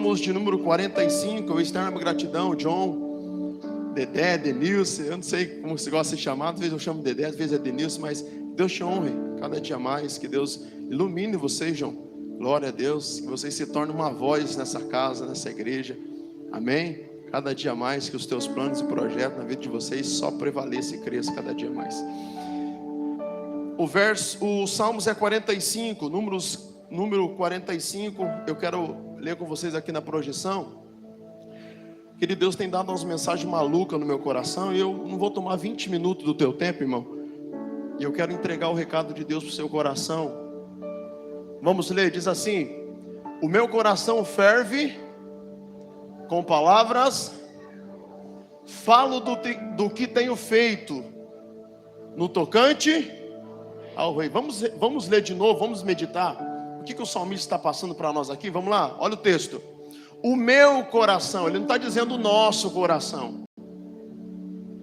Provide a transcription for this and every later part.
Salmos de número 45, eu externo a minha gratidão, John, Dedé, Denilson, eu não sei como você gosta de ser chamado, às vezes eu chamo Dedé, às vezes é Denilson, mas Deus te honre cada dia mais, que Deus ilumine vocês, João, glória a Deus, que vocês se tornem uma voz nessa casa, nessa igreja, amém? Cada dia mais, que os teus planos e projetos na vida de vocês só prevaleçam e cresçam cada dia mais. O Salmos é 45, número 45, eu quero ler com vocês aqui na projeção. Querido, Deus tem dado umas mensagens malucas no meu coração, e eu não vou tomar 20 minutos do teu tempo, irmão, e eu quero entregar o recado de Deus para o seu coração. Vamos ler, diz assim: o meu coração ferve com palavras, falo do que tenho feito no tocante ao rei. Vamos ler de novo, vamos meditar. O que o salmista está passando para nós aqui? Vamos lá, olha o texto. O meu coração, ele não está dizendo o nosso coração.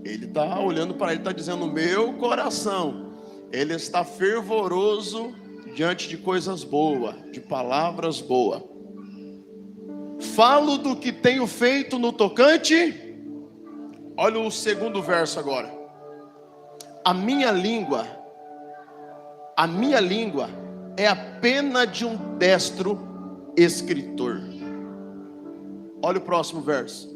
Ele está olhando para ele, está dizendo o meu coração. Ele está fervoroso diante de coisas boas, de palavras boas. Falo do que tenho feito no tocante. Olha o segundo verso agora. A minha língua é a pena de um destro escritor. Olha o próximo verso.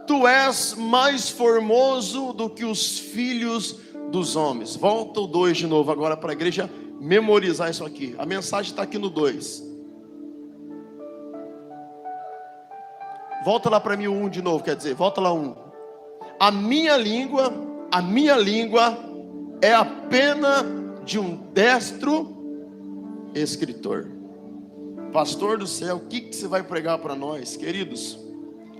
Tu és mais formoso do que os filhos dos homens. Volta o 2 de novo agora para a igreja memorizar isso aqui. A mensagem está aqui no 2. Volta lá para mim o 1 de novo, quer dizer, volta lá 1. A minha língua é a pena de um destro escritor. Pastor do céu, o que você vai pregar para nós, queridos?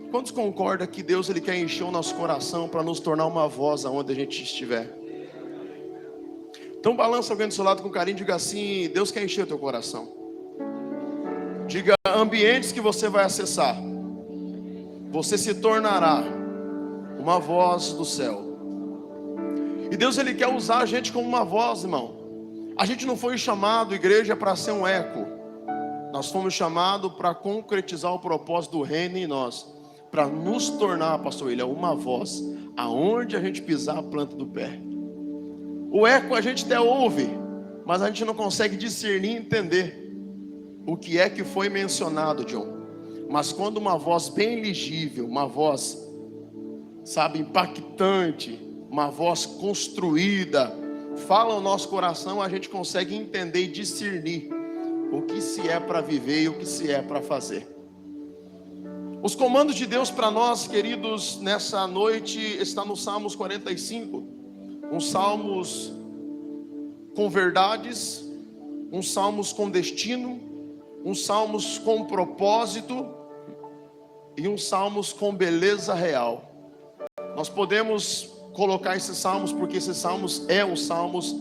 Quantos concordam que Deus ele quer encher o nosso coração para nos tornar uma voz aonde a gente estiver? Então balança alguém do seu lado com carinho e diga assim: Deus quer encher o teu coração. Diga: ambientes que você vai acessar, você se tornará uma voz do céu. E Deus ele quer usar a gente como uma voz, irmão. A gente não foi chamado, igreja, para ser um eco. Nós fomos chamados para concretizar o propósito do reino em nós, para nos tornar, pastor William, uma voz aonde a gente pisar a planta do pé. O eco a gente até ouve, mas a gente não consegue discernir e entender o que é que foi mencionado, John. Mas quando uma voz bem legível, uma voz, sabe, impactante, uma voz construída, fala ao nosso coração, a gente consegue entender e discernir o que se é para viver e o que se é para fazer. Os comandos de Deus para nós, queridos, nessa noite, está no Salmos 45. Uns salmos com verdades, uns salmos com destino, uns salmos com propósito e uns salmos com beleza real. Nós podemos colocar esses salmos, porque esses salmos os salmos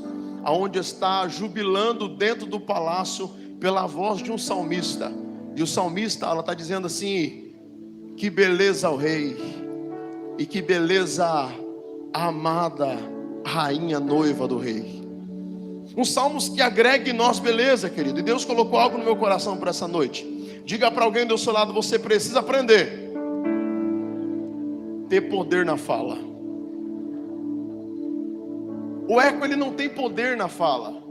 onde está jubilando dentro do palácio pela voz de um salmista. E o salmista, ela está dizendo assim: que beleza o rei, e que beleza a amada rainha noiva do rei. Uns salmos que agreguem em nós beleza, querido. E Deus colocou algo no meu coração para essa noite. Diga para alguém do seu lado: você precisa aprender ter poder na fala. O eco ele não tem poder na fala.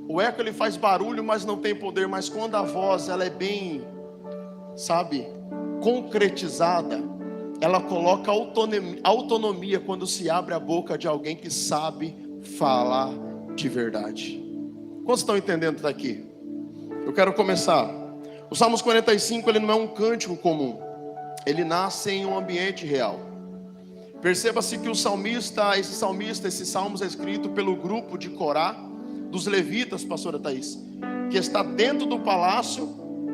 O eco ele faz barulho, mas não tem poder. Mas quando a voz ela é bem, sabe, concretizada, ela coloca autonomia quando se abre a boca de alguém que sabe falar de verdade. Quantos estão entendendo daqui? Eu quero começar. O Salmos 45 ele não é um cântico comum. Ele nasce em um ambiente real. Perceba-se que esse salmo é escrito pelo grupo de Corá, dos levitas, pastora Thaís, que está dentro do palácio,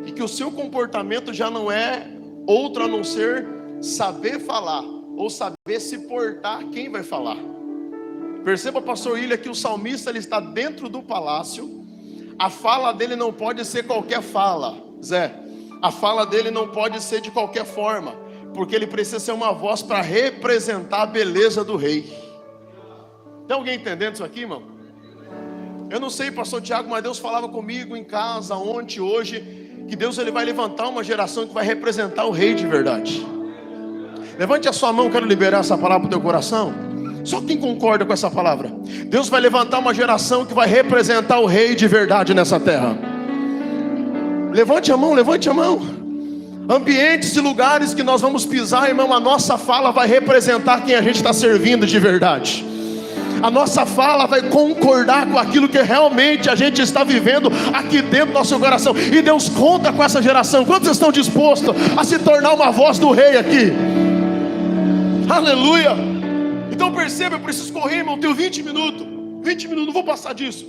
e que o seu comportamento já não é outro a não ser saber falar, ou saber se portar quem vai falar. Perceba, pastor William, que o salmista ele está dentro do palácio. A fala dele não pode ser qualquer fala, Zé. A fala dele não pode ser de qualquer forma, porque ele precisa ser uma voz para representar a beleza do rei. Tem alguém entendendo isso aqui, irmão? Eu não sei, pastor Tiago, mas Deus falava comigo em casa ontem, hoje, que Deus ele vai levantar uma geração que vai representar o rei de verdade. Levante a sua mão, quero liberar essa palavra para o teu coração. Só quem concorda com essa palavra. Deus vai levantar uma geração que vai representar o rei de verdade nessa terra. Levante a mão, levante a mão. Ambientes e lugares que nós vamos pisar, irmão, a nossa fala vai representar quem a gente está servindo de verdade. A nossa fala vai concordar com aquilo que realmente a gente está vivendo aqui dentro do nosso coração. E Deus conta com essa geração. Quantos estão dispostos a se tornar uma voz do rei aqui? Aleluia. Então perceba, eu preciso correr, irmão, eu tenho 20 minutos, não vou passar disso.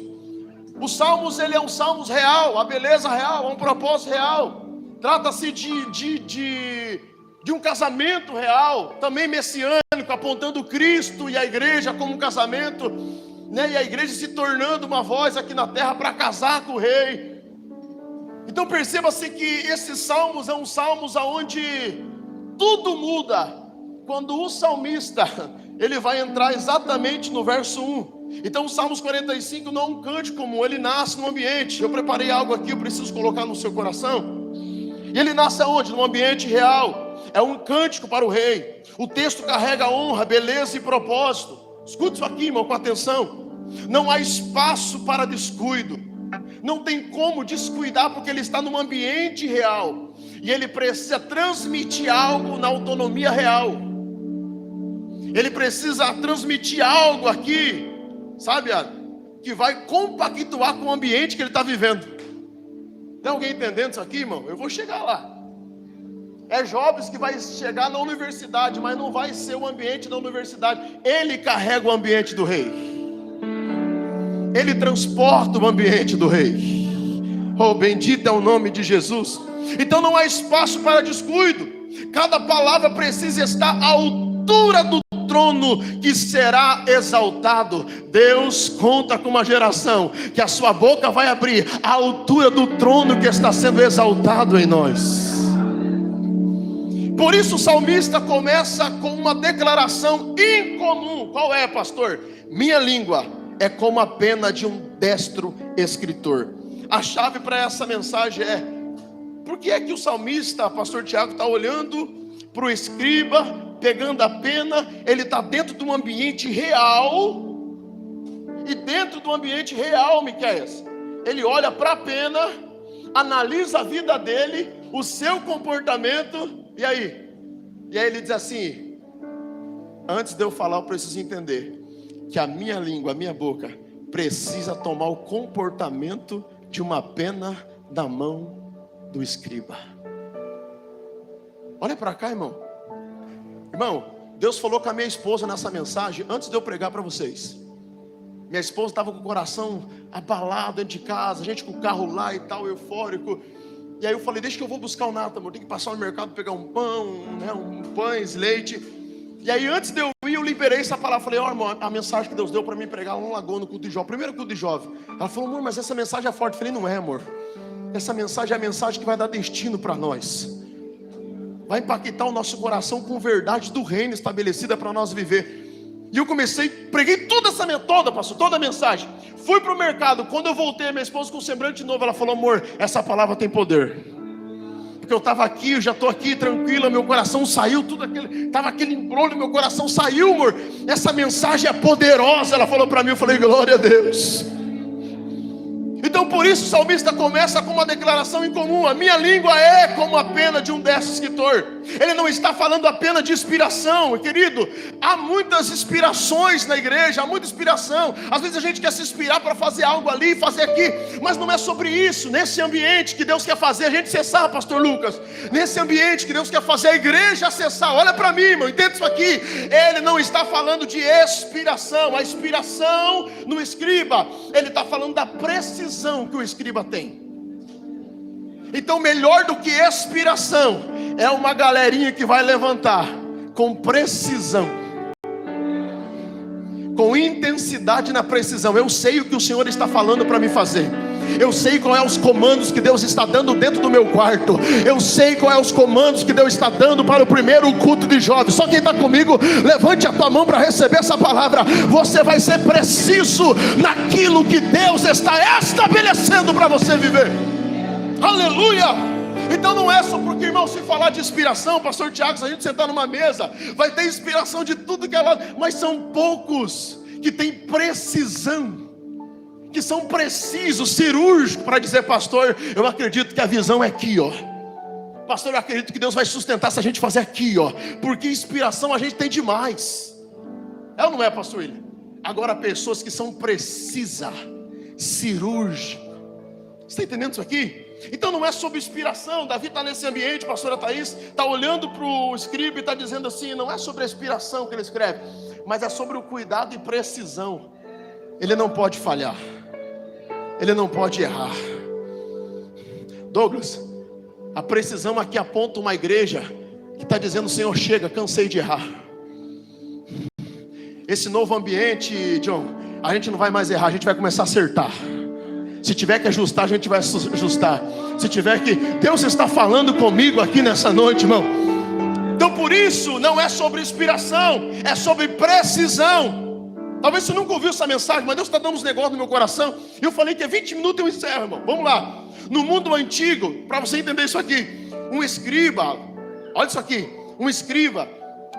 Os Salmos, ele é um Salmos real, a beleza real, um propósito real. Trata-se de um casamento real, também messiânico, apontando Cristo e a igreja como um casamento, né? E a igreja se tornando uma voz aqui na terra para casar com o rei. Então perceba-se que esses salmos são salmos onde tudo muda, quando o salmista, ele vai entrar exatamente no verso 1. Então o Salmos 45 não é um cântico comum, ele nasce no ambiente. Eu preparei algo aqui, eu preciso colocar no seu coração. E ele nasce aonde? No ambiente real. É um cântico para o rei. O texto carrega honra, beleza e propósito. Escute isso aqui, irmão, com atenção. Não há espaço para descuido. Não tem como descuidar, porque ele está num ambiente real. E ele precisa transmitir algo na autonomia real. Ele precisa transmitir algo aqui, sabe, que vai compactuar com o ambiente que ele está vivendo. Tem alguém entendendo isso aqui, irmão? Eu vou chegar lá. É Jobs que vai chegar na universidade, mas não vai ser o ambiente da universidade. Ele carrega o ambiente do rei. Ele transporta o ambiente do rei. Oh, bendito é o nome de Jesus. Então não há espaço para descuido. Cada palavra precisa estar à altura do trono que será exaltado. Deus conta com uma geração que a sua boca vai abrir à altura do trono que está sendo exaltado em nós. Por isso o salmista começa com uma declaração incomum. Qual é, pastor? Minha língua é como a pena de um destro escritor. A chave para essa mensagem é: por que é que o salmista, pastor Tiago, está olhando para o escriba, pegando a pena? Ele está dentro de um ambiente real. E dentro do ambiente real, Miqueias, ele olha para a pena, analisa a vida dele, o seu comportamento. E aí ele diz assim: antes de eu falar, eu preciso entender que a minha língua, a minha boca, precisa tomar o comportamento de uma pena da mão do escriba. Olha para cá, irmão. Irmão, Deus falou com a minha esposa nessa mensagem antes de eu pregar para vocês. Minha esposa estava com o coração abalado dentro de casa, a gente com o carro lá e tal, eufórico. E aí eu falei: deixa que eu vou buscar o Nata, amor, tem que passar no mercado, pegar um pão, um pães, leite. E aí antes de eu ir, eu liberei essa palavra. Falei: ó, irmão, a mensagem que Deus deu para mim pregar lá no Lagoa, no culto de jovem, primeiro culto de jovem. Ela falou: amor, mas essa mensagem é forte. Eu falei: não é, amor. Essa mensagem é a mensagem que vai dar destino para nós. Vai impactar o nosso coração com verdade do reino estabelecida para nós viver. E eu preguei toda a mensagem. Fui para o mercado. Quando eu voltei, minha esposa com um semblante novo, ela falou: amor, essa palavra tem poder. Porque eu estava aqui, eu já estou aqui tranquila, meu coração saiu, estava aquele embrulho, meu coração saiu, amor. Essa mensagem é poderosa. Ela falou para mim, eu falei: glória a Deus. Então por isso o salmista começa com uma declaração incomum: a minha língua é como a pena de um destro escritor. Ele não está falando apenas de inspiração, querido. Há muitas inspirações na igreja, há muita inspiração. Às vezes a gente quer se inspirar para fazer algo ali, fazer aqui, mas não é sobre isso. Nesse ambiente que Deus quer fazer a gente cessar, pastor Lucas, nesse ambiente que Deus quer fazer a igreja cessar. Olha para mim, irmão, entenda isso aqui. Ele não está falando de inspiração. A inspiração no escriba, ele está falando da precisão que o escriba tem. Então melhor do que inspiração é uma galerinha que vai levantar com precisão, com intensidade na precisão. Eu sei o que o Senhor está falando para me fazer. Eu sei qual é os comandos que Deus está dando dentro do meu quarto. Eu sei qual é os comandos que Deus está dando para o primeiro culto de jovens. Só quem está comigo, levante a tua mão para receber essa palavra. Você vai ser preciso naquilo que Deus está estabelecendo para você viver. Aleluia! Então não é só porque, irmão, se falar de inspiração, pastor Tiago, se a gente sentar numa mesa, vai ter inspiração de tudo que é lado, mas são poucos que têm precisão, que são precisos, cirúrgicos, para dizer: pastor, eu acredito que a visão é aqui, ó. Pastor, eu acredito que Deus vai sustentar se a gente fazer aqui, ó. Porque inspiração a gente tem demais. É ou não é, pastor William? Agora, pessoas que são precisas, cirúrgicas. Você está entendendo isso aqui? Então não é sobre inspiração. Davi está nesse ambiente, pastora Thaís está olhando para o escriba e está dizendo assim: não é sobre a inspiração que ele escreve, mas é sobre o cuidado e precisão. Ele não pode falhar, ele não pode errar. Douglas, a precisão aqui aponta uma igreja que está dizendo: Senhor, chega, cansei de errar. Esse novo ambiente, John, a gente não vai mais errar, a gente vai começar a acertar. Se tiver que ajustar, a gente vai ajustar. Se tiver que... Deus está falando comigo aqui nessa noite, irmão. Então por isso, não é sobre inspiração, é sobre precisão. Talvez você nunca ouviu essa mensagem, mas Deus está dando uns negócios no meu coração. E eu falei que é 20 minutos eu encerro, irmão. Vamos lá. No mundo antigo, para você entender isso aqui, um escriba, olha isso aqui, um escriba,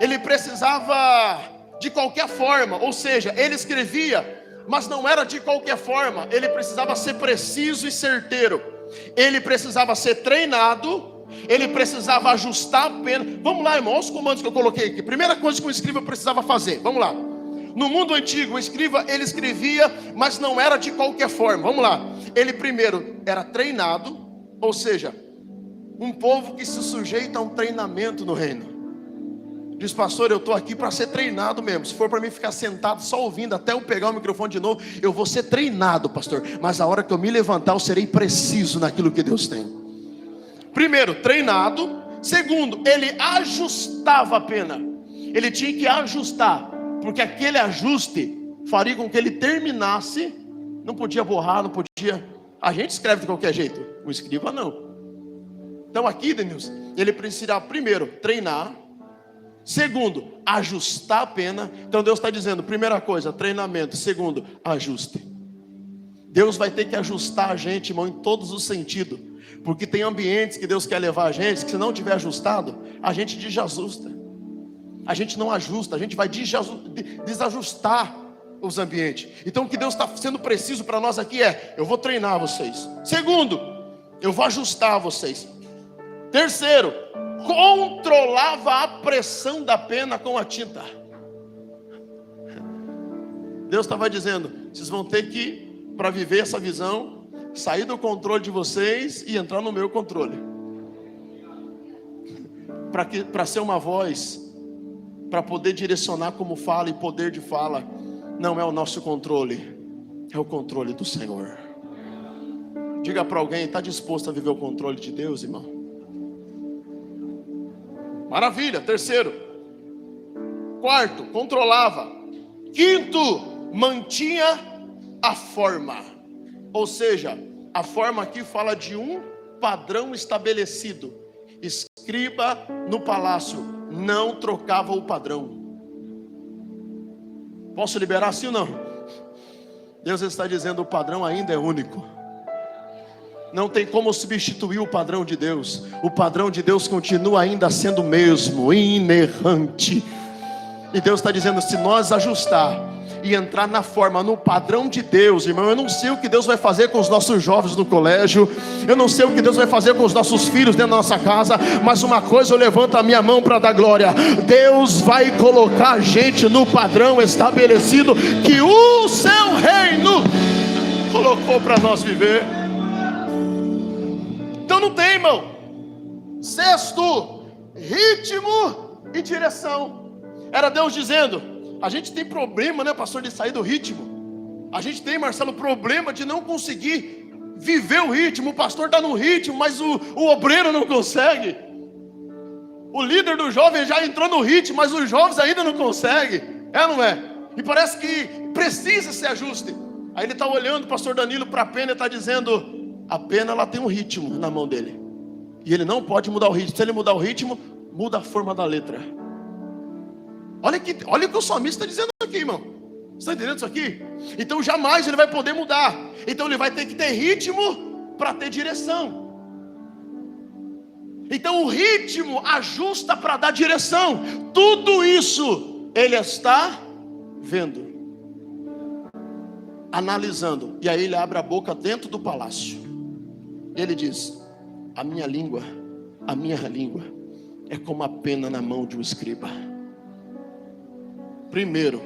ele precisava de qualquer forma, ou seja, ele escrevia, mas não era de qualquer forma. Ele precisava ser preciso e certeiro. Ele precisava ser treinado. Ele precisava ajustar a pena. Vamos lá, irmão, olha os comandos que eu coloquei aqui. Primeira coisa que um escriba precisava fazer, vamos lá. No mundo antigo, o escriba, ele escrevia, mas não era de qualquer forma. Vamos lá. Ele primeiro era treinado, ou seja, um povo que se sujeita a um treinamento no reino. Diz: pastor, eu estou aqui para ser treinado mesmo. Se for para mim ficar sentado só ouvindo até eu pegar o microfone de novo, eu vou ser treinado, pastor. Mas a hora que eu me levantar, eu serei preciso naquilo que Deus tem. Primeiro, treinado. Segundo, ele ajustava a pena. Ele tinha que ajustar, porque aquele ajuste faria com que ele terminasse. Não podia borrar, não podia. A gente escreve de qualquer jeito, o escriba não. Então aqui, Denilson, ele precisava primeiro treinar. Segundo, ajustar a pena. Então Deus está dizendo: primeira coisa, treinamento. Segundo, ajuste. Deus vai ter que ajustar a gente, irmão, em todos os sentidos. Porque tem ambientes que Deus quer levar a gente, que se não tiver ajustado, a gente desajusta. A gente não ajusta, a gente vai desajustar os ambientes. Então o que Deus está sendo preciso para nós aqui é: eu vou treinar vocês. Segundo, eu vou ajustar vocês. Terceiro, controlava a pressão da pena com a tinta. Deus estava dizendo: vocês vão ter que, para viver essa visão, sair do controle de vocês e entrar no meu controle. Para ser uma voz, para poder direcionar como fala e poder de fala, não é o nosso controle, é o controle do Senhor. Diga para alguém: está disposto a viver o controle de Deus, irmão? Maravilha. Terceiro. Quarto, controlava. Quinto, mantinha a forma. Ou seja, a forma aqui fala de um padrão estabelecido. Escriba no palácio não trocava o padrão. Posso liberar sim ou não? Deus está dizendo: o padrão ainda é único. Não tem como substituir o padrão de Deus. O padrão de Deus continua ainda sendo o mesmo, inerrante. E Deus está dizendo: se nós ajustar e entrar na forma, no padrão de Deus, irmão, eu não sei o que Deus vai fazer com os nossos jovens no colégio, eu não sei o que Deus vai fazer com os nossos filhos dentro da nossa casa, mas uma coisa eu levanto a minha mão para dar glória: Deus vai colocar a gente no padrão estabelecido que o seu reino colocou para nós viver. Então não tem, irmão. Sexto, ritmo e direção. Era Deus dizendo: a gente tem problema, né, pastor, de sair do ritmo. A gente tem, Marcelo, problema de não conseguir viver o ritmo. O pastor está no ritmo, mas o obreiro não consegue. O líder do jovem já entrou no ritmo, mas os jovens ainda não conseguem. É ou não é? E parece que precisa esse ajuste. Aí ele está olhando o pastor Danilo para a pena e está dizendo: a pena, ela tem um ritmo na mão dele, e ele não pode mudar o ritmo. Se ele mudar o ritmo, muda a forma da letra. Olha o que o salmista está dizendo aqui, irmão. Você está entendendo isso aqui? Então jamais ele vai poder mudar. Então ele vai ter que ter ritmo para ter direção. Então o ritmo ajusta para dar direção. Tudo isso ele está vendo, analisando. E aí ele abre a boca dentro do palácio. E ele diz: a minha língua é como a pena na mão de um escriba. Primeiro,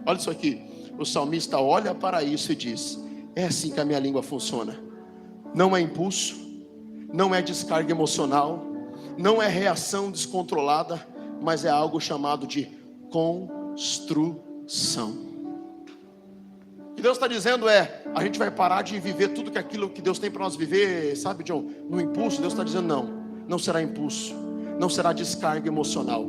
olha isso aqui. O salmista olha para isso e diz: é assim que a minha língua funciona. Não é impulso, não é descarga emocional, não é reação descontrolada, mas é algo chamado de construção. O que Deus está dizendo é: a gente vai parar de viver tudo aquilo que Deus tem para nós viver, sabe, John? No impulso. Deus está dizendo: não será impulso, não será descarga emocional,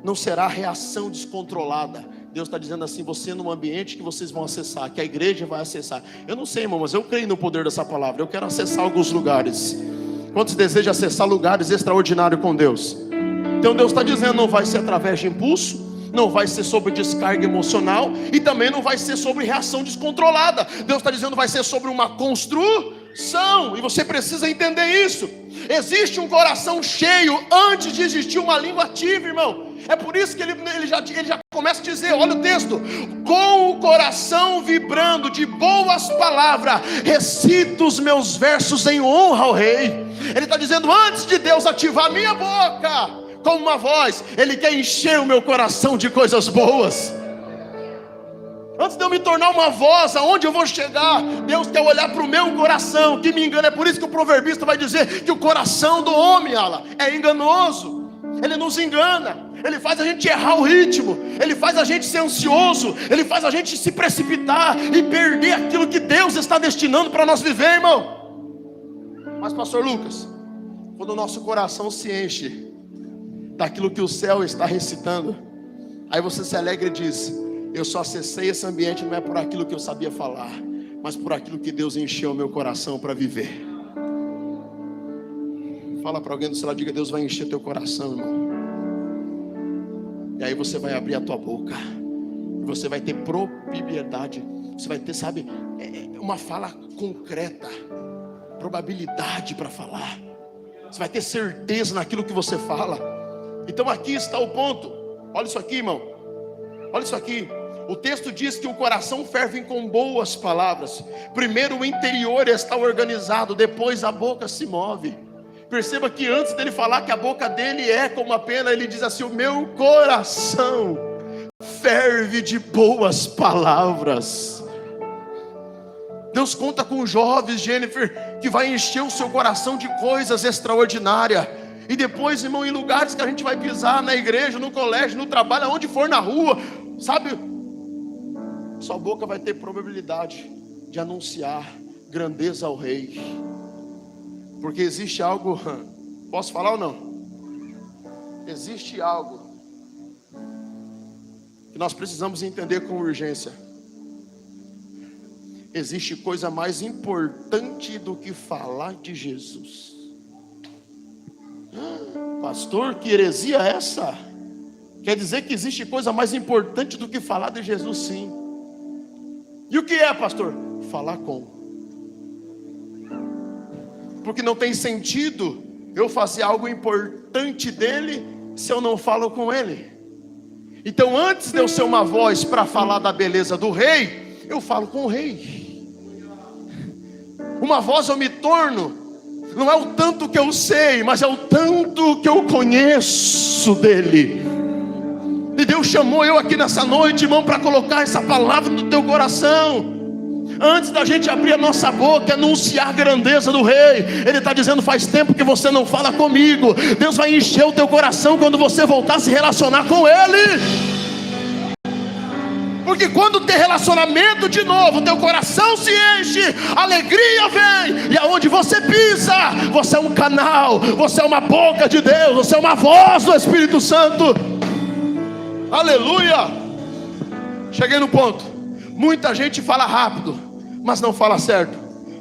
não será reação descontrolada. Deus está dizendo assim: você num ambiente que vocês vão acessar, que a igreja vai acessar. Eu não sei, irmão, mas eu creio no poder dessa palavra. Eu quero acessar alguns lugares. Quantos desejam acessar lugares extraordinários com Deus? Então Deus está dizendo: não vai ser através de impulso, não vai ser sobre descarga emocional, e também não vai ser sobre reação descontrolada. Deus está dizendo: vai ser sobre uma construção. E você precisa entender isso. Existe um coração cheio antes de existir uma língua ativa, irmão. É por isso que ele já começa a dizer, olha o texto: com o coração vibrando de boas palavras, recito os meus versos em honra ao rei. Ele está dizendo: antes de Deus ativar a minha boca como uma voz, Ele quer encher o meu coração de coisas boas. Antes de eu me tornar uma voz, aonde eu vou chegar, Deus quer olhar para o meu coração, que me engana. É por isso que o proverbista vai dizer que o coração do homem, é enganoso. Ele nos engana, ele faz a gente errar o ritmo, ele faz a gente ser ansioso, ele faz a gente se precipitar e perder aquilo que Deus está destinando para nós viver, irmão. Mas pastor Lucas, quando o nosso coração se enche daquilo que o céu está recitando, aí você se alegra e diz: eu só acessei esse ambiente não é por aquilo que eu sabia falar, mas por aquilo que Deus encheu o meu coração para viver. Fala para alguém do seu lado, diga: Deus vai encher teu coração, irmão. E aí você vai abrir a tua boca, e você vai ter propriedade, você vai ter, sabe, uma fala concreta, probabilidade para falar. Você vai ter certeza naquilo que você fala. Então aqui está o ponto. Olha isso aqui, irmão. Olha isso aqui. O texto diz que o coração ferve com boas palavras. Primeiro o interior está organizado, depois a boca se move. Perceba que antes dele falar que a boca dele é como a pena, ele diz assim: o meu coração ferve de boas palavras. Deus conta com jovens, Jennifer, que vai encher o seu coração de coisas extraordinárias. E depois, irmão, em lugares que a gente vai pisar, na igreja, no colégio, no trabalho, aonde for na rua, sabe, sua boca vai ter probabilidade de anunciar grandeza ao rei. Porque existe algo, posso falar ou não? Existe algo que nós precisamos entender com urgência. Existe coisa mais importante do que falar de Jesus. Pastor, que heresia é essa? Quer dizer que existe coisa mais importante do que falar de Jesus? Sim. E o que é, pastor? Falar com. Porque não tem sentido eu fazer algo importante dele se eu não falo com ele. Então antes de eu ser uma voz para falar da beleza do rei, eu falo com o rei. Uma voz eu me torno, não é o tanto que eu sei, mas é o tanto que eu conheço dele. E Deus chamou eu aqui nessa noite, irmão, para colocar essa palavra no teu coração. Antes da gente abrir a nossa boca, anunciar a grandeza do rei, ele está dizendo: faz tempo que você não fala comigo. Deus vai encher o teu coração quando você voltar a se relacionar com ele. Porque quando tem relacionamento de novo, teu coração se enche, alegria vem, e aonde você pisa, você é um canal, você é uma boca de Deus, você é uma voz do Espírito Santo. Aleluia. Cheguei no ponto. Muita gente fala rápido, mas não fala certo.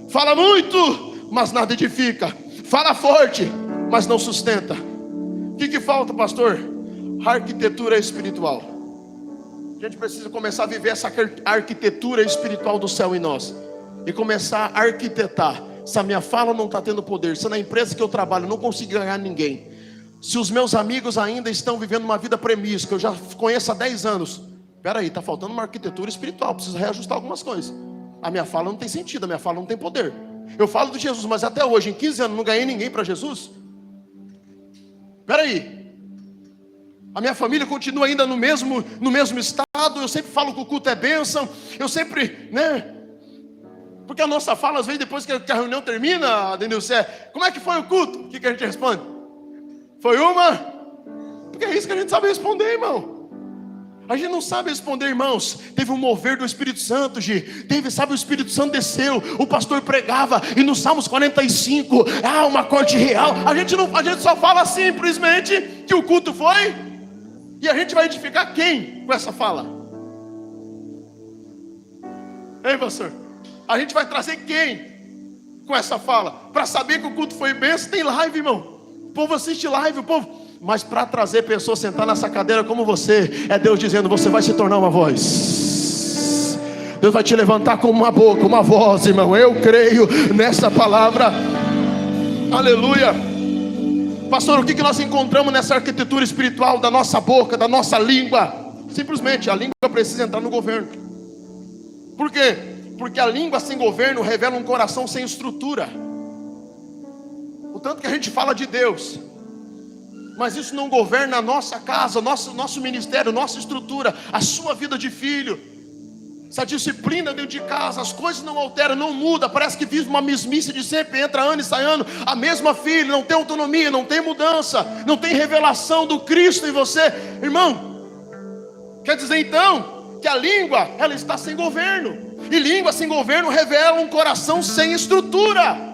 Fala muito, mas nada edifica. Fala forte, mas não sustenta. O que falta, pastor? Arquitetura espiritual. A gente precisa começar a viver essa arquitetura espiritual do céu em nós, e começar a arquitetar se a minha fala não está tendo poder, se na empresa que eu trabalho eu não consigo ganhar ninguém, se os meus amigos ainda estão vivendo uma vida promíscua, eu já conheço há 10 anos, peraí, está faltando uma arquitetura espiritual, preciso reajustar algumas coisas. A minha fala não tem sentido, a minha fala não tem poder. Eu falo de Jesus, mas até hoje, em 15 anos, não ganhei ninguém para Jesus. Peraí, a minha família continua ainda no mesmo estado. Eu sempre falo que o culto é bênção. Eu sempre, porque a nossa fala, às vezes, depois que a reunião termina, Denilson, como é que foi o culto? O que a gente responde? Foi uma? Porque é isso que a gente sabe responder, irmão. A gente não sabe responder, irmãos. Teve um mover do Espírito Santo, sabe, o Espírito Santo desceu, o pastor pregava, e no Salmos 45, uma corte real. A gente só fala simplesmente que o culto foi, e a gente vai edificar quem com essa fala? Ei, pastor? A gente vai trazer quem com essa fala? Para saber que o culto foi bênção, tem live, irmão. O povo assiste live, o povo. Mas para trazer pessoas sentar nessa cadeira como você, é Deus dizendo: você vai se tornar uma voz. Deus vai te levantar como uma boca, uma voz, irmão. Eu creio nessa palavra. Aleluia. Pastor, o que nós encontramos nessa arquitetura espiritual da nossa boca, da nossa língua? Simplesmente, a língua precisa entrar no governo. Por quê? Porque a língua sem governo revela um coração sem estrutura. O tanto que a gente fala de Deus, mas isso não governa a nossa casa, nosso ministério, nossa estrutura, a sua vida de filho. Essa disciplina dentro de casa, as coisas não alteram, não muda. Parece que vive uma mesmice de sempre, entra ano e sai ano, a mesma filha, não tem autonomia, não tem mudança, não tem revelação do Cristo em você. Irmão, quer dizer então que a língua, ela está sem governo. E língua sem governo revela um coração sem estrutura.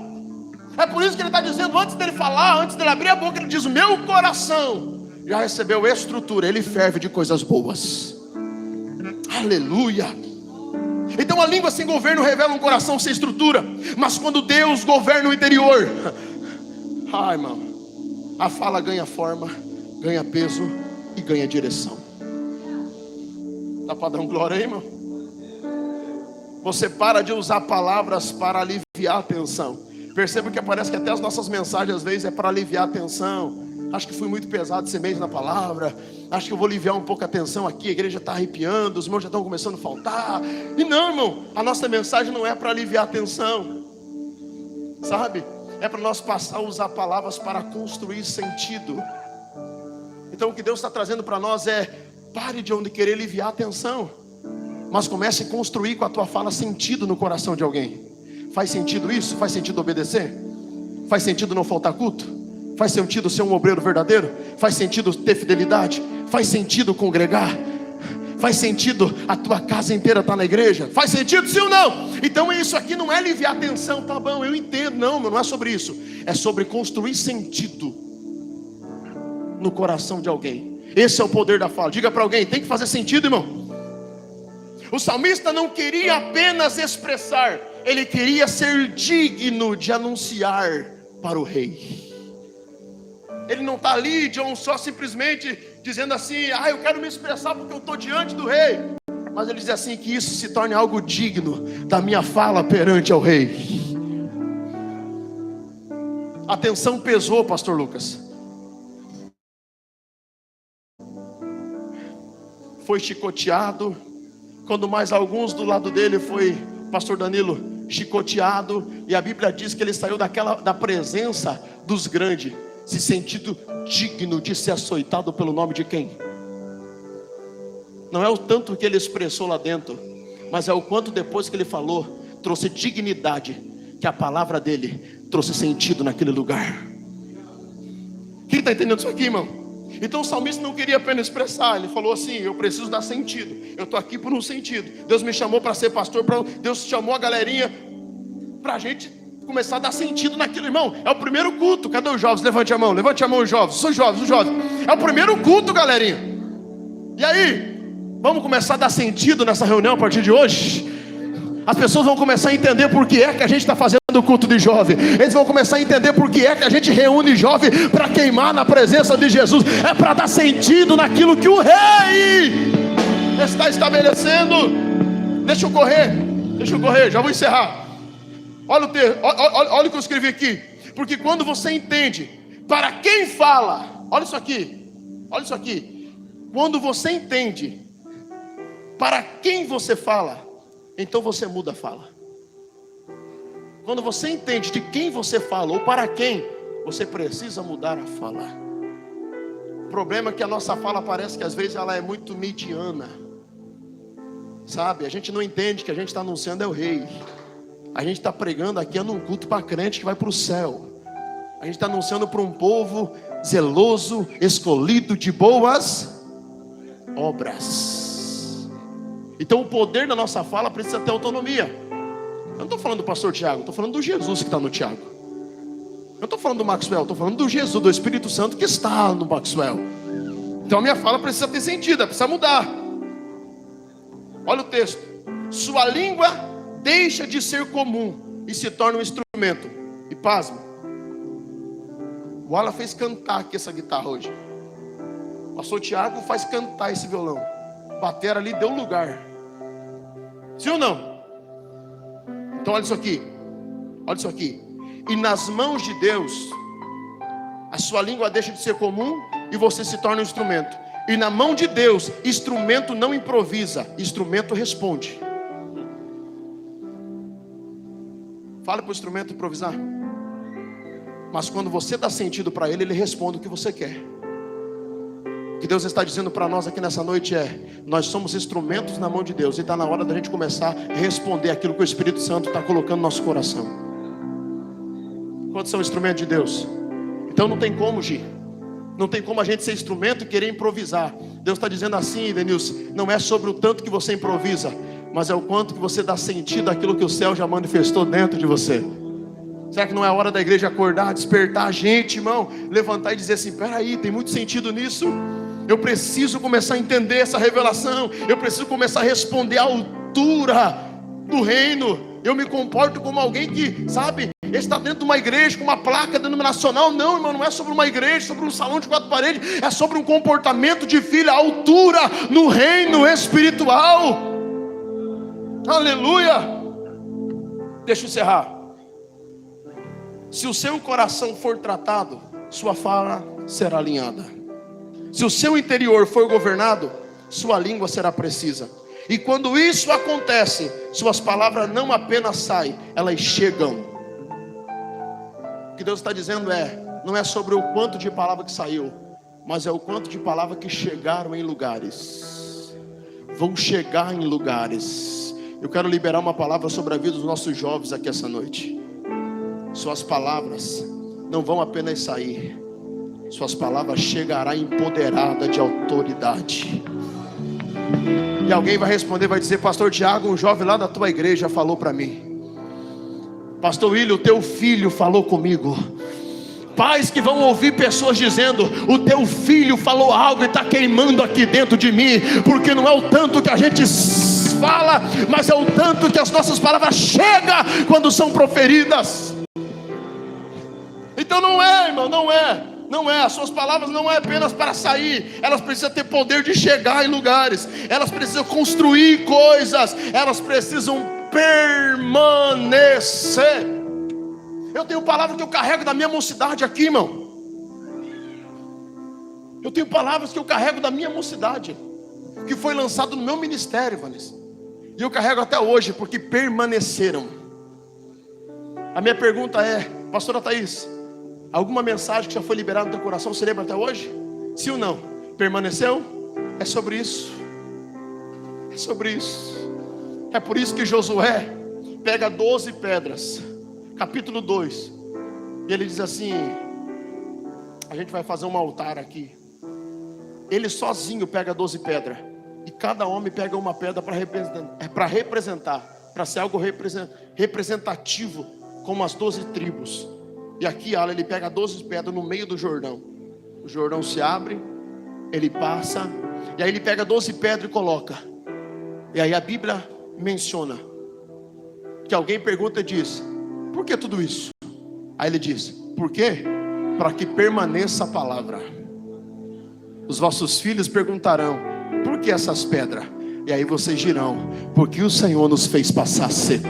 É por isso que ele está dizendo, antes dele falar, antes dele abrir a boca, ele diz: o meu coração já recebeu estrutura, ele ferve de coisas boas. Aleluia. Então a língua sem governo revela um coração sem estrutura. Mas quando Deus governa o interior, irmão, a fala ganha forma, ganha peso e ganha direção. Dá para dar um glória aí, irmão? Você para de usar palavras para aliviar a tensão. Perceba que parece que até as nossas mensagens às vezes é para aliviar a tensão. Acho que fui muito pesado esse mês na palavra. Acho que eu vou aliviar um pouco a tensão aqui. A igreja está arrepiando, os irmãos já estão começando a faltar. E não, irmão, a nossa mensagem não é para aliviar a tensão, sabe? É para nós passar a usar palavras para construir sentido. Então o que Deus está trazendo para nós é: pare de onde querer aliviar a tensão, mas comece a construir com a tua fala sentido no coração de alguém. Faz sentido isso? Faz sentido obedecer? Faz sentido não faltar culto? Faz sentido ser um obreiro verdadeiro? Faz sentido ter fidelidade? Faz sentido congregar? Faz sentido a tua casa inteira estar na igreja? Faz sentido sim ou não? Então isso aqui não é aliviar a tensão, tá bom, eu entendo. Não é sobre isso. É sobre construir sentido no coração de alguém. Esse é o poder da fala. Diga para alguém: tem que fazer sentido, irmão. O salmista não queria apenas expressar, ele queria ser digno de anunciar para o rei. Ele não está ali, John, só simplesmente dizendo assim: eu quero me expressar porque eu estou diante do rei. Mas ele diz assim: que isso se torne algo digno da minha fala perante ao rei. A tensão pesou, pastor Lucas. Foi chicoteado. Quando mais alguns do lado dele foi, pastor Danilo, chicoteado. E a Bíblia diz que ele saiu da presença dos grandes, se sentindo digno de ser açoitado pelo nome de quem? Não é o tanto que ele expressou lá dentro, mas é o quanto depois que ele falou, trouxe dignidade, que a palavra dele trouxe sentido naquele lugar. Quem está entendendo isso aqui, irmão? Então o salmista não queria apenas expressar, ele falou assim: eu preciso dar sentido, eu estou aqui por um sentido. Deus me chamou para ser pastor, Deus chamou a galerinha para a gente começar a dar sentido naquilo, irmão. É o primeiro culto. Cadê os jovens? Levante a mão, os jovens. Os jovens. É o primeiro culto, galerinha. E aí, vamos começar a dar sentido nessa reunião a partir de hoje? As pessoas vão começar a entender por que é que a gente está fazendo o culto de jovem. Eles vão começar a entender por que é que a gente reúne jovem para queimar na presença de Jesus. É para dar sentido naquilo que o rei está estabelecendo. Deixa eu correr, já vou encerrar. Olha o que eu escrevi aqui. Porque quando você entende para quem fala, olha isso aqui. Quando você entende para quem você fala, então você muda a fala. Quando você entende de quem você fala ou para quem, você precisa mudar a fala. O problema é que a nossa fala parece que às vezes ela é muito mediana. Sabe, a gente não entende que a gente está anunciando é o rei. A gente está pregando aqui num culto para crente que vai para o céu. A gente está anunciando para um povo zeloso, escolhido de boas obras. Então o poder da nossa fala precisa ter autonomia. Eu não estou falando do pastor Tiago, estou falando do Jesus que está no Tiago. Eu não estou falando do Maxwell, estou falando do Jesus, do Espírito Santo que está no Maxwell. Então a minha fala precisa ter sentido, precisa mudar. Olha o texto. Sua língua deixa de ser comum e se torna um instrumento. E pasma, o Alan fez cantar aqui essa guitarra hoje. O pastor Tiago faz cantar esse violão. Batera ali deu lugar. Sim ou não? Então olha isso aqui. Olha isso aqui. E nas mãos de Deus, a sua língua deixa de ser comum e você se torna um instrumento. E na mão de Deus, instrumento não improvisa, instrumento responde. Fala para o instrumento improvisar. Mas quando você dá sentido para ele, ele responde o que você quer. O que Deus está dizendo para nós aqui nessa noite é: nós somos instrumentos na mão de Deus. E está na hora da gente começar a responder aquilo que o Espírito Santo está colocando no nosso coração. Quantos são instrumentos de Deus? Então não tem como, Gi. Não tem como a gente ser instrumento e querer improvisar. Deus está dizendo assim, Denilson: não é sobre o tanto que você improvisa, mas é o quanto que você dá sentido àquilo que o céu já manifestou dentro de você. Será que não é a hora da igreja acordar, despertar a gente, irmão? Levantar e dizer assim: peraí, tem muito sentido nisso. Eu preciso começar a entender essa revelação. Eu preciso começar a responder à altura do reino. Eu me comporto como alguém que, sabe, está dentro de uma igreja com uma placa denominacional. Não, irmão, não é sobre uma igreja, sobre um salão de 4 paredes. É sobre um comportamento de filho, à altura no reino espiritual. Aleluia. Deixa eu encerrar. Se o seu coração for tratado, sua fala será alinhada. Se o seu interior for governado, sua língua será precisa. E quando isso acontece, suas palavras não apenas saem, elas chegam. O que Deus está dizendo não é sobre o quanto de palavra que saiu, mas é o quanto de palavra que chegaram em lugares. Vão chegar em lugares. Eu quero liberar uma palavra sobre a vida dos nossos jovens aqui essa noite. Suas palavras não vão apenas sair, suas palavras chegarão empoderada de autoridade. E alguém vai responder, vai dizer: pastor Tiago, um jovem lá da tua igreja falou para mim. Pastor William, o teu filho falou comigo. Pais que vão ouvir pessoas dizendo: o teu filho falou algo e está queimando aqui dentro de mim. Porque não é o tanto que a gente fala, mas é o tanto que as nossas palavras chegam quando são proferidas. Então não é, irmão, não é, as suas palavras não é apenas para sair, elas precisam ter poder de chegar em lugares, elas precisam construir coisas, elas precisam permanecer. Eu tenho palavras que eu carrego da minha mocidade aqui, irmão. Eu tenho palavras que eu carrego da minha mocidade, que foi lançado no meu ministério, Vanessa, e eu carrego até hoje, porque permaneceram. A minha pergunta é: pastora Thaís, alguma mensagem que já foi liberada no teu coração, você lembra até hoje? Sim ou não? Permaneceu? É sobre isso. É sobre isso. É por isso que Josué pega 12 pedras, capítulo 2, e ele diz assim: a gente vai fazer um altar aqui. Ele sozinho pega 12 pedras, e cada homem pega uma pedra para representar, para ser algo representativo, como as 12 tribos. E aqui, ele pega 12 pedras no meio do Jordão. O Jordão se abre, ele passa, e aí ele pega 12 pedras e coloca. E aí a Bíblia menciona que alguém pergunta e diz: por que tudo isso? Aí ele diz: por quê? Para que permaneça a palavra. Os vossos filhos perguntarão: por que essas pedras? E aí vocês dirão: porque o Senhor nos fez passar seco.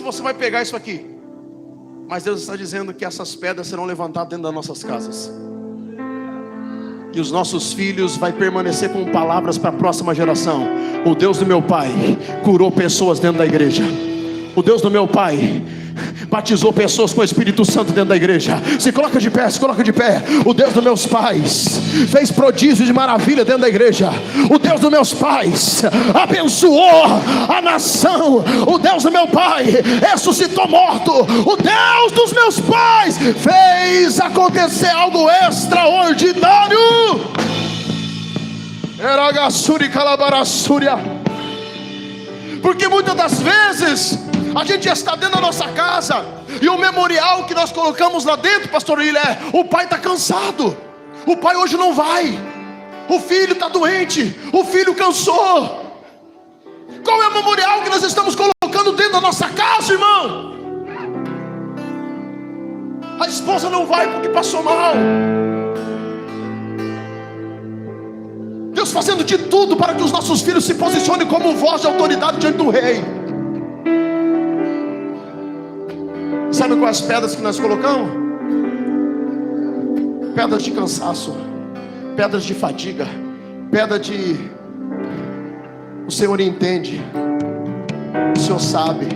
você vai pegar isso aqui. Mas Deus está dizendo que essas pedras serão levantadas dentro das nossas casas. E os nossos filhos vai permanecer com palavras para a próxima geração. O Deus do meu pai curou pessoas dentro da igreja. O Deus do meu pai batizou pessoas com o Espírito Santo dentro da igreja. Se coloca de pé, se coloca de pé. O Deus dos meus pais fez prodígios de maravilha dentro da igreja. O Deus dos meus pais abençoou a nação. O Deus do meu pai ressuscitou morto. O Deus dos meus pais fez acontecer algo extraordinário. Eragassuri calabarassúria. Porque muitas das vezes a gente já está dentro da nossa casa, e o memorial que nós colocamos lá dentro, pastor Ilé, o pai está cansado, o pai hoje não vai, o filho está doente, o filho cansou. Qual é o memorial que nós estamos colocando dentro da nossa casa, irmão? A esposa não vai porque passou mal. Deus fazendo de tudo para que os nossos filhos se posicionem como voz de autoridade diante do rei. Sabe quais pedras que nós colocamos? Pedras de cansaço, pedras de fadiga, pedra de... O Senhor entende, o Senhor sabe.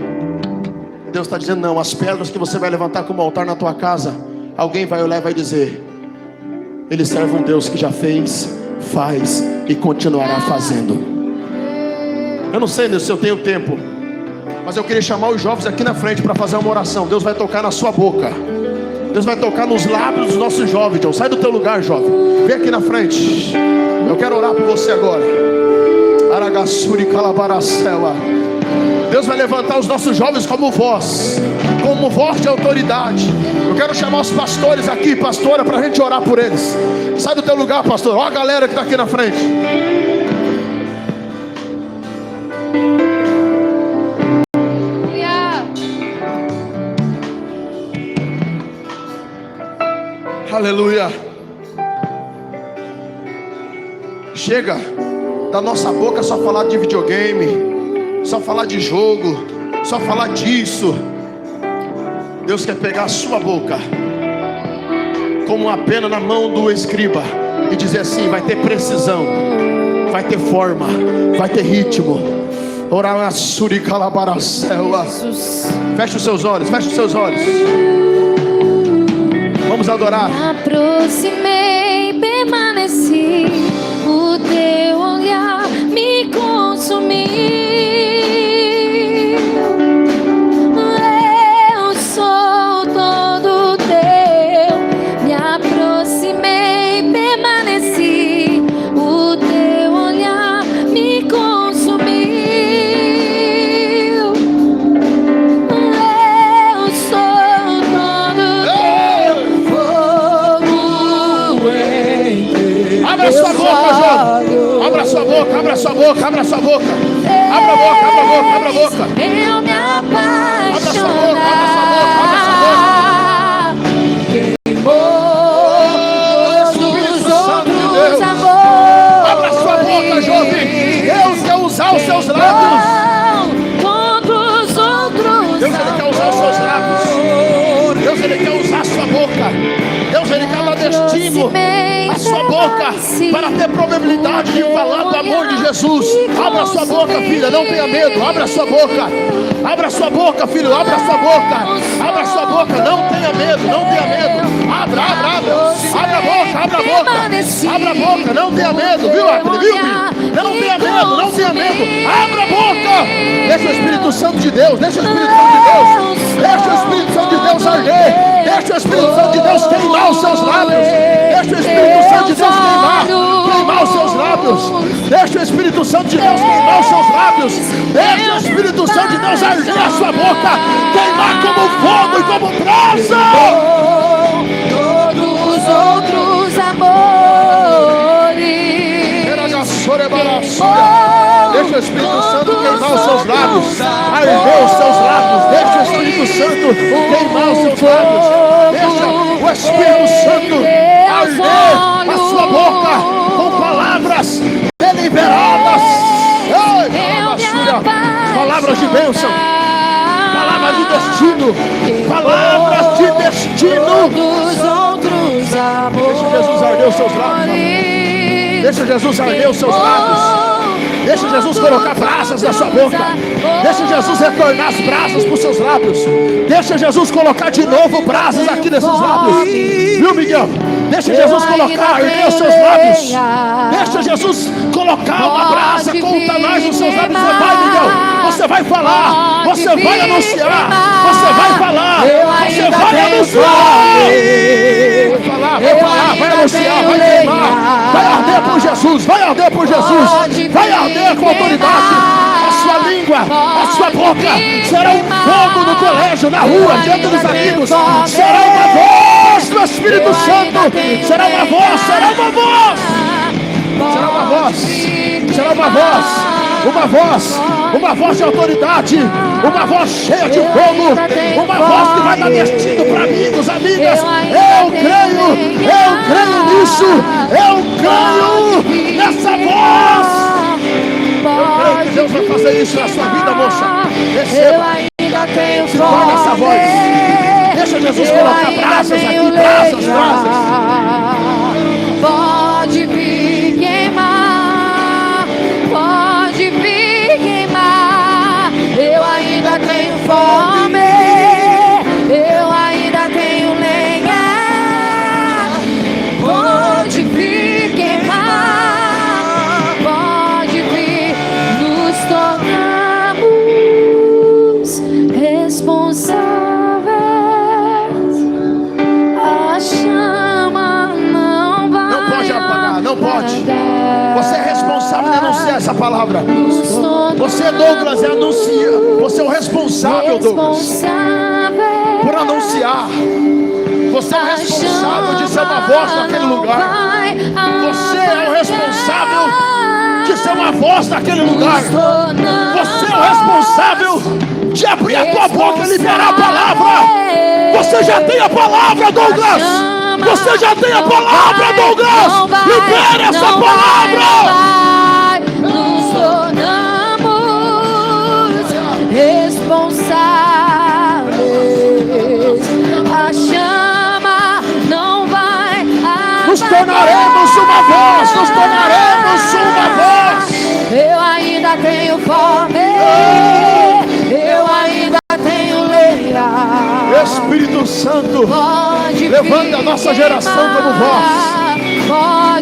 Deus está dizendo, não, as pedras que você vai levantar como altar na tua casa, alguém vai olhar e vai dizer, ele serve um Deus que já fez, faz e continuará fazendo. Eu não sei se eu tenho tempo, mas eu queria chamar os jovens aqui na frente para fazer uma oração. Deus vai tocar na sua boca, Deus vai tocar nos lábios dos nossos jovens. John, sai do teu lugar, jovem, vem aqui na frente. Eu quero orar por você agora. Aragassuri calabaracela. Deus vai levantar os nossos jovens como voz de autoridade. Eu quero chamar os pastores aqui, pastora, para a gente orar por eles. Sai do teu lugar, pastor. Olha a galera que está aqui na frente. Aleluia. Chega da nossa boca só falar de videogame, só falar de jogo, só falar disso. Deus quer pegar a sua boca como uma pena na mão do escriba e dizer assim, vai ter precisão, vai ter forma, vai ter ritmo. Oramassuri calabaracela. Feche os seus olhos, feche os seus olhos. Vamos adorar. Me aproximei, permaneci, o teu olhar me consumiu. Eu sou todo teu. Me aproximei, permaneci, o teu olhar me consumiu. Eu sou todo teu. Abra sua boca, jovem. Abra sua boca, abra sua boca, abra sua boca. Abra a boca, abra a boca, abra a boca. Eu me apaixonar. Abra sua boca, abra sua boca, abra sua boca. Todos os outros amores. Abra sua boca, jovem. Deus quer usar os seus lábios. Todos os outros Deus, Ele quer usar os seus lábios. Deus, Ele quer usar a sua boca. Deus, Ele quer dar destino à sua boca para ter probabilidade de falar do amor de Jesus. Abra sua boca, filha, não tenha medo. Abra sua boca. Abra sua boca, filho, abra sua boca. Abra sua boca, não tenha medo, não tenha medo. Abra, abra, abra. Abra a boca, abra a boca. Abra a boca, não tenha medo, viu, Apre, viu, filho? Não tenha medo, não tenha medo. Abra a boca. Deixa o Espírito Santo de Deus, deixa o Espírito Santo de Deus. Deixa o Espírito Santo de Deus arder. Deixa o Espírito Santo de Deus queimar os seus lábios. Deixa o Espírito Santo de Deus queimar os seus lábios. Deixa o Espírito Santo de Deus queimar os seus lábios. Deixa o Espírito Santo de Deus arder a sua boca, queimar como fogo e como brasa. Todos os outros amores. Deixa o Espírito Santo queimar os seus lábios, arder os seus lábios. Deixa o Espírito Santo queimar os seus lábios. Deixa o Espírito Santo arder a sua boca com palavras deliberadas. Palavras de bênção, palavras de destino. Palavras de destino. Dos outros amores. Deixa Jesus arder os seus lábios. Deixa Jesus arder os seus lábios. Deixa Jesus colocar brasas na sua boca. Deixa Jesus retornar as brasas para os seus lábios. Deixa Jesus colocar de novo brasas aqui nesses lábios. Viu, Miguel? Deixa Jesus colocar arder os seus lábios. Deixa Jesus colocar uma brasa com Tanás nos seus lábios. Você vai, Miguel. Você vai falar. Você vai anunciar. Você vai falar. Você vai anunciar. Vai falar, vai anunciar, vai queimar. Vai arder por Jesus. Vai arder por Jesus. Vai arder com autoridade. A sua língua, a sua boca será um fogo no colégio, na rua, diante dos amigos. Será uma voz do Espírito Santo. Será uma voz, será uma voz. Será uma voz. Será uma voz. Uma voz. Uma voz de autoridade. Uma voz cheia de fogo. Uma voz que vai dar destino para amigos, amigas. Eu creio nisso. Eu creio nessa voz. Eu creio que Deus vai fazer isso na sua vida, moça. Receba. Se torna essa voz. Deixa Jesus colocar brasas aqui, brasas. Pode vir queimar. Pode vir queimar. Eu ainda tenho fome. Eu ainda tenho lenha. Pode vir queimar. Pode vir. Nos tornamos responsáveis. A chama não vai. Não pode apagar, não pode. Você é responsável de anunciar essa palavra. Você, Douglas, anuncia. Você é o responsável, Douglas, por anunciar. Você é o responsável de ser uma voz naquele lugar. Você é o responsável de ser uma voz naquele lugar. Você é o responsável de abrir a tua boca e liberar a palavra. Você já tem a palavra, Douglas. Você já tem a palavra, Douglas. Libera essa palavra. Nos tornamos responsáveis. A chama não vai apagar. Nos tornaremos uma voz. Nos tornaremos uma voz. Eu ainda tenho fome. Eu ainda tenho lenha. Espírito Santo, levanta a nossa geração como voz.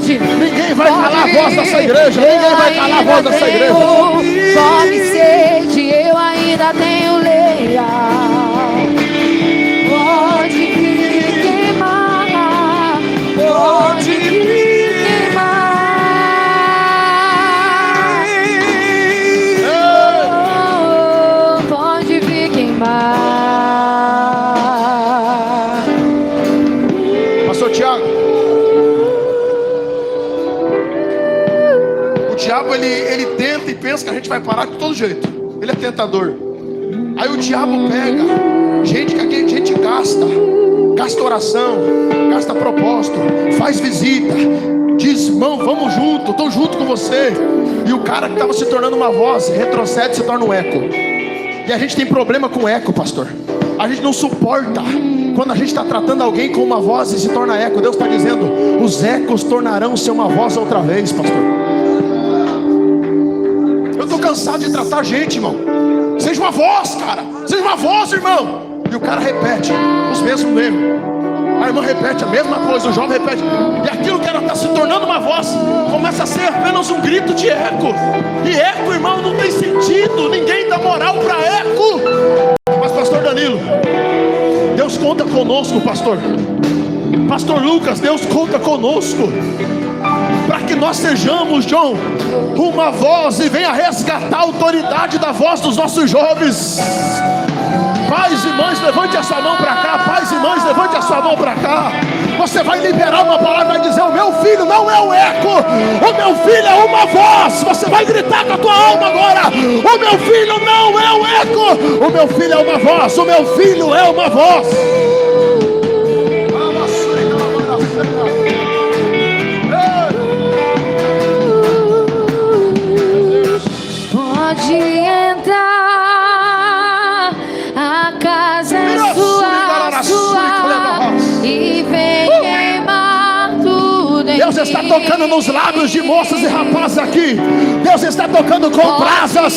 Ninguém vai calar a voz dessa igreja. Ninguém vai calar a voz dessa igreja. Fome e sede, eu ainda tenho lenha. Pode vir queimar. Pode vir queimar. Pode vir queimar. Pastor Tiago, o diabo ele tenta e pensa que a gente vai parar de todo jeito. Ele é tentador. Aí o diabo pega gente que a gente gasta oração, gasta propósito, faz visita, diz: irmão, vamos junto, estou junto com você. E o cara que estava se tornando uma voz retrocede e se torna um eco. E a gente tem problema com eco, pastor. A gente não suporta quando a gente está tratando alguém com uma voz e se torna eco. Deus está dizendo: os ecos tornarão-se uma voz outra vez, pastor. Eu estou cansado de tratar gente, irmão. Seja uma voz, cara. Seja uma voz, irmão. E o cara repete os mesmos erros. A irmã repete a mesma coisa, o jovem repete. E aquilo que ela está se tornando uma voz começa a ser apenas um grito de eco. E eco, irmão, não tem sentido. Ninguém dá moral para eco. Mas pastor Danilo, Deus conta conosco, pastor. Pastor Lucas, Deus conta conosco, para que nós sejamos, John, uma voz e venha resgatar a autoridade da voz dos nossos jovens. Pais e mães, levante a sua mão para cá. Pais e mães, levante a sua mão para cá. Você vai liberar uma palavra, vai dizer: o meu filho não é o eco, o meu filho é uma voz. Você vai gritar com a tua alma agora: o meu filho não é o eco, o meu filho é uma voz, o meu filho é uma voz. Pode entrar, a casa é está tocando nos lábios de moças e rapazes aqui. Deus está tocando com brasas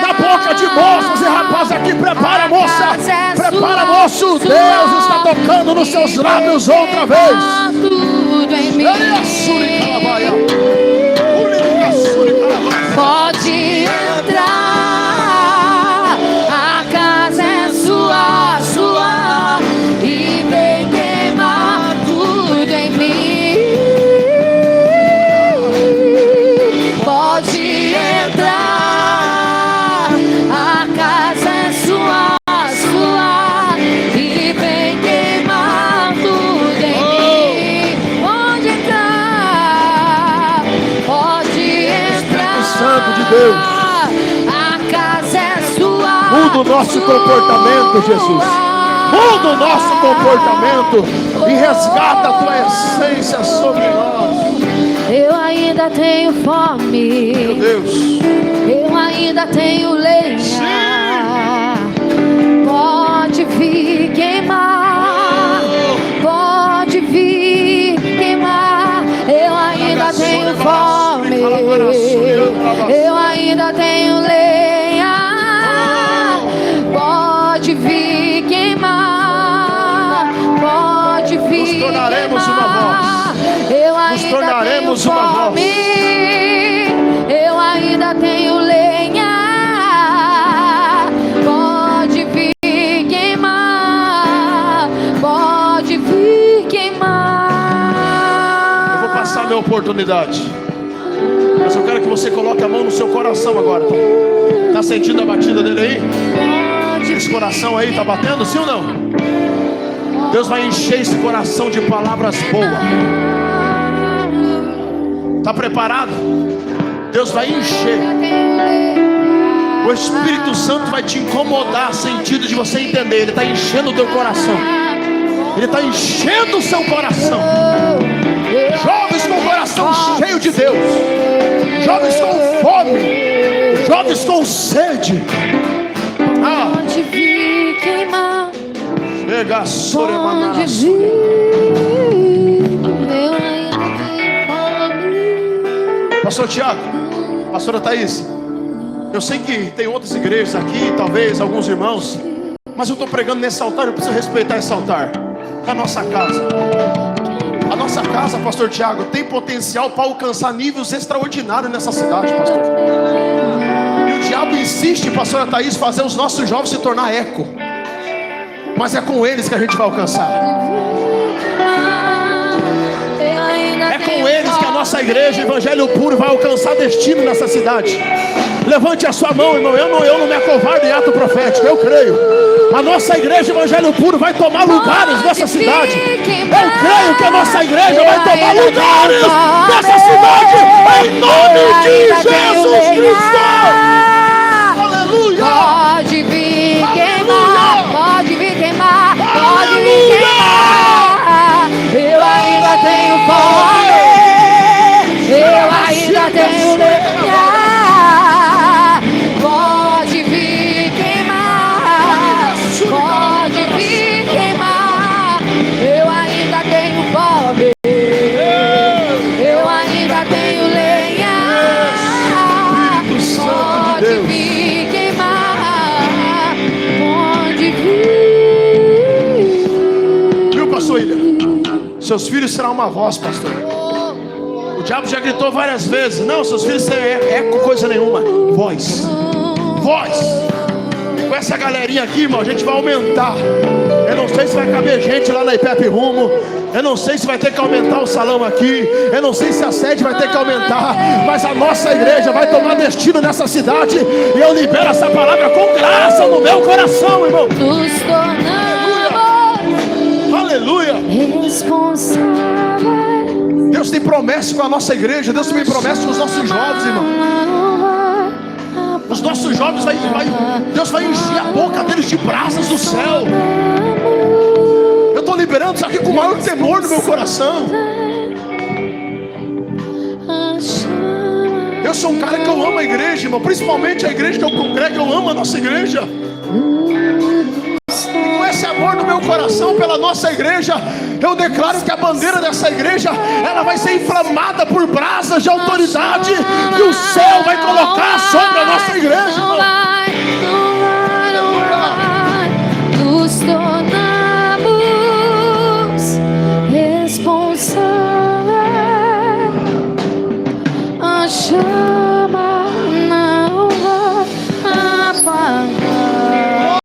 na boca de moças e rapazes aqui. Prepara, moça, prepara, moço. Deus está tocando nos seus lábios outra vez. Pode entrar, a casa é sua, sua, e vem queimar tudo em mim. Pode entrar, a casa é sua, sua, e vem queimar tudo em mim. Pode entrar, pode entrar. Santo de Deus, a casa é sua. muda o nosso comportamento, Jesus. Muda o nosso comportamento e resgata a tua essência sobre nós. Eu ainda tenho fome. Meu Deus, Eu ainda tenho lenha. Pode vir queimar. Pode vir queimar. Eu ainda tenho fome. Eu ainda tenho lenha. Pode vir queimar. Pode vir nos tornaremos queimar. uma voz. Eu ainda Nos tornaremos tenho uma voz. fome. Eu ainda tenho lenha. Pode vir queimar. Pode vir queimar. Eu vou passar a minha oportunidade, mas eu quero que você coloque a mão no seu coração agora. Tá sentindo a batida dele aí? Esse coração aí tá batendo, sim ou não? Deus vai encher esse coração de palavras boas. Tá preparado? Deus vai encher. O Espírito Santo vai te incomodar, sentido de você entender. Ele está enchendo o teu coração. Ele está enchendo o seu coração. Jovens com o coração cheio de Deus. Jovens com fome. Jovens com sede. Pode vir queimar. Chega a Pode soremana. vir. Eu ainda tenho fome. Pastor Tiago, pastora Thaís, eu sei que tem outras igrejas aqui, talvez alguns irmãos, mas eu estou pregando nesse altar, eu preciso respeitar esse altar. É a nossa casa. A nossa casa, pastor Tiago, tem potencial para alcançar níveis extraordinários nessa cidade, pastor. E o diabo insiste, pastora Thaís, fazer os nossos jovens se tornar eco. Mas é com eles que a gente vai alcançar. É com eles que a nossa igreja, Evangelho Puro, vai alcançar destino nessa cidade. Levante a sua mão, irmão. Eu não me acovardo em ato profético, eu creio. A nossa igreja, Evangelho Puro, vai tomar lugares nessa cidade. Eu creio que a nossa igreja vai tomar lugares nessa cidade, em nome de Jesus Cristo. Aleluia. Pode vir queimar. Pode vir queimar. Pode vir queimar. Eu ainda tenho fome. Eu ainda tenho lenha. Pode vir queimar. Pode vir queimar. Eu ainda tenho fome. Eu ainda tenho lenha. Pode vir queimar. Pode vir. Viu, pastor Ilha? Seus filhos serão uma voz, pastor. O diabo já gritou várias vezes. Não, seus filhos serão eco coisa nenhuma. Voz. Voz. Com essa galerinha aqui, irmão, a gente vai aumentar. Eu não sei se vai caber gente lá na IPEP Rumo. Eu não sei se vai ter que aumentar o salão aqui. Eu não sei se a sede vai ter que aumentar. Mas a nossa igreja vai tomar destino nessa cidade. E eu libero essa palavra com graça no meu coração, irmão. Nos tornamos Aleluia. responsáveis. Deus tem promessa com a nossa igreja. Deus tem promessa com os nossos jovens, irmão. Os nossos jovens, Deus vai encher a boca deles de brasas do céu. Eu estou liberando isso aqui com o maior temor no meu coração. Eu sou um cara que eu amo a igreja, irmão. Principalmente a igreja que eu congrego, eu amo a nossa igreja. Não é se a amor no meu coração pela nossa igreja, eu declaro que a bandeira dessa igreja, ela vai ser inflamada por brasas de autoridade, e o céu